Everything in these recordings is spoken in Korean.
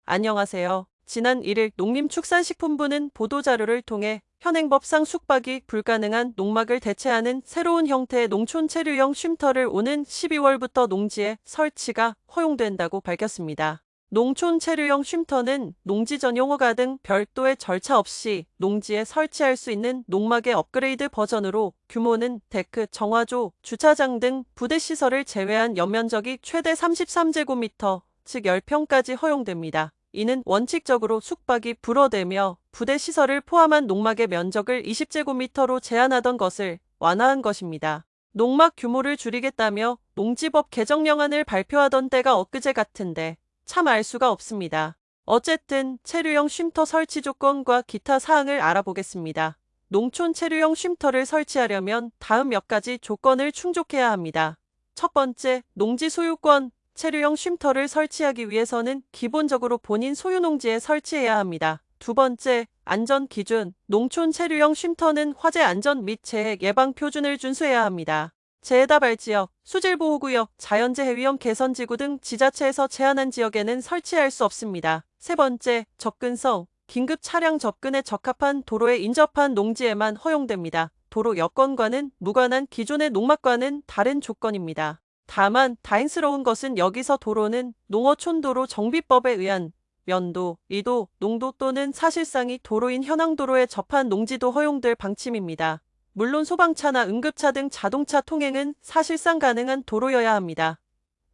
안녕하세요. 지난 1일 농림축산식품부는 보도자료를 통해 현행법상 숙박이 불가능한 농막을 대체하는 새로운 형태의 농촌 체류형 쉼터를 오는 12월부터 농지에 설치가 허용된다고 밝혔습니다. 농촌 체류형 쉼터는 농지 전용허가 등 별도의 절차 없이 농지에 설치할 수 있는 농막의 업그레이드 버전으로 규모는 데크, 정화조, 주차장 등 부대 시설을 제외한 연면적이 최대 33제곱미터, 즉 10평까지 허용됩니다. 이는 원칙적으로 숙박이 불어대며 부대 시설을 포함한 농막의 면적을 20제곱미터로 제한하던 것을 완화한 것입니다. 농막 규모를 줄이겠다며 농지법 개정령안을 발표하던 때가 엊그제 같은데 참 알 수가 없습니다. 어쨌든 체류형 쉼터 설치 조건과 기타 사항을 알아보겠습니다. 농촌 체류형 쉼터를 설치하려면 다음 몇 가지 조건을 충족해야 합니다. 첫 번째, 농지 소유권. 체류형 쉼터를 설치하기 위해서는 기본적으로 본인 소유 농지에 설치해야 합니다. 두 번째, 안전 기준. 농촌 체류형 쉼터는 화재 안전 및 재해 예방 표준을 준수해야 합니다. 재해다발 지역, 수질보호구역, 자연재해 위험 개선지구 등 지자체에서 제한한 지역에는 설치할 수 없습니다. 세 번째, 접근성. 긴급 차량 접근에 적합한 도로에 인접한 농지에만 허용됩니다. 도로 여건과는 무관한 기존의 농막과는 다른 조건입니다. 다만 다행스러운 것은 여기서 도로는 농어촌도로 정비법에 의한 면도, 이도, 농도 또는 사실상이 도로인 현황도로에 접한 농지도 허용될 방침입니다. 물론 소방차나 응급차 등 자동차 통행은 사실상 가능한 도로여야 합니다.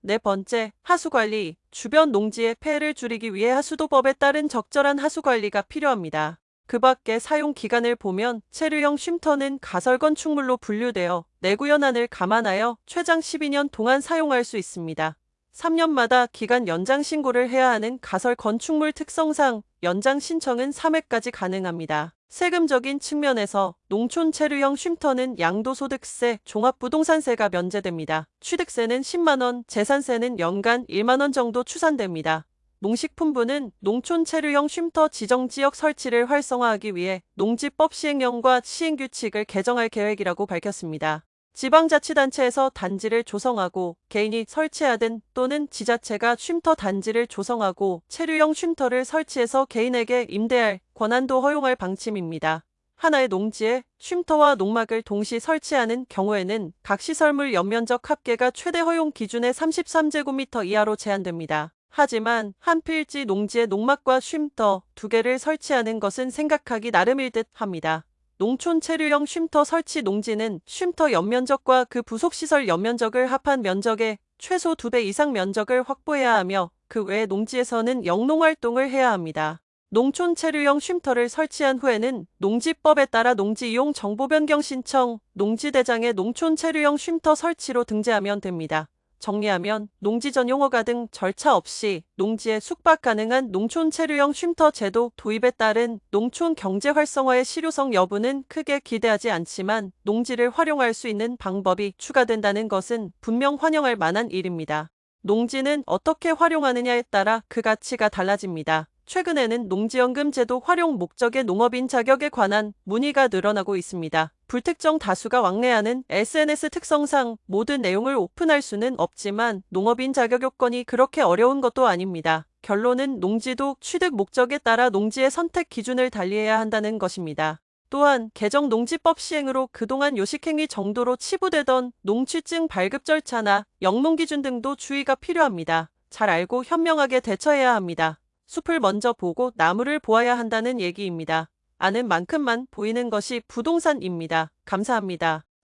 네 번째, 하수관리. 주변 농지의 폐해를 줄이기 위해 하수도법에 따른 적절한 하수관리가 필요합니다. 그 밖에 사용 기간을 보면 체류형 쉼터는 가설 건축물로 분류되어 내구연한을 감안하여 최장 12년 동안 사용할 수 있습니다. 3년마다 기간 연장 신고를 해야 하는 가설 건축물 특성상 연장 신청은 3회까지 가능합니다. 세금적인 측면에서 농촌 체류형 쉼터는 양도소득세, 종합부동산세가 면제됩니다. 취득세는 10만원, 재산세는 연간 1만원 정도 추산됩니다. 농식품부는 농촌 체류형 쉼터 지정지역 설치를 활성화하기 위해 농지법 시행령과 시행규칙을 개정할 계획이라고 밝혔습니다. 지방자치단체에서 단지를 조성하고 개인이 설치하든 또는 지자체가 쉼터 단지를 조성하고 체류형 쉼터를 설치해서 개인에게 임대할 권한도 허용할 방침입니다. 하나의 농지에 쉼터와 농막을 동시 설치하는 경우에는 각 시설물 연면적 합계가 최대 허용 기준의 33제곱미터 이하로 제한됩니다. 하지만 한 필지 농지에 농막과 쉼터 두 개를 설치하는 것은 생각하기 나름일 듯 합니다. 농촌 체류형 쉼터 설치 농지는 쉼터 연면적과 그 부속시설 연면적을 합한 면적의 최소 2배 이상 면적을 확보해야 하며 그 외 농지에서는 영농활동을 해야 합니다. 농촌 체류형 쉼터를 설치한 후에는 농지법에 따라 농지이용 정보 변경 신청, 농지대장에 농촌 체류형 쉼터 설치로 등재하면 됩니다. 정리하면 농지 전용허가 등 절차 없이 농지에 숙박 가능한 농촌 체류형 쉼터 제도 도입에 따른 농촌 경제 활성화의 실효성 여부는 크게 기대하지 않지만 농지를 활용할 수 있는 방법이 추가된다는 것은 분명 환영할 만한 일입니다. 농지는 어떻게 활용하느냐에 따라 그 가치가 달라집니다. 최근에는 농지연금 제도 활용 목적의 농업인 자격에 관한 문의가 늘어나고 있습니다. 불특정 다수가 왕래하는 SNS 특성상 모든 내용을 오픈할 수는 없지만 농업인 자격 요건이 그렇게 어려운 것도 아닙니다. 결론은 농지도 취득 목적에 따라 농지의 선택 기준을 달리해야 한다는 것입니다. 또한 개정 농지법 시행으로 그동안 요식행위 정도로 치부되던 농취증 발급 절차나 영농기준 등도 주의가 필요합니다. 잘 알고 현명하게 대처해야 합니다. 숲을 먼저 보고 나무를 보아야 한다는 얘기입니다. 아는 만큼만 보이는 것이 부동산입니다. 감사합니다.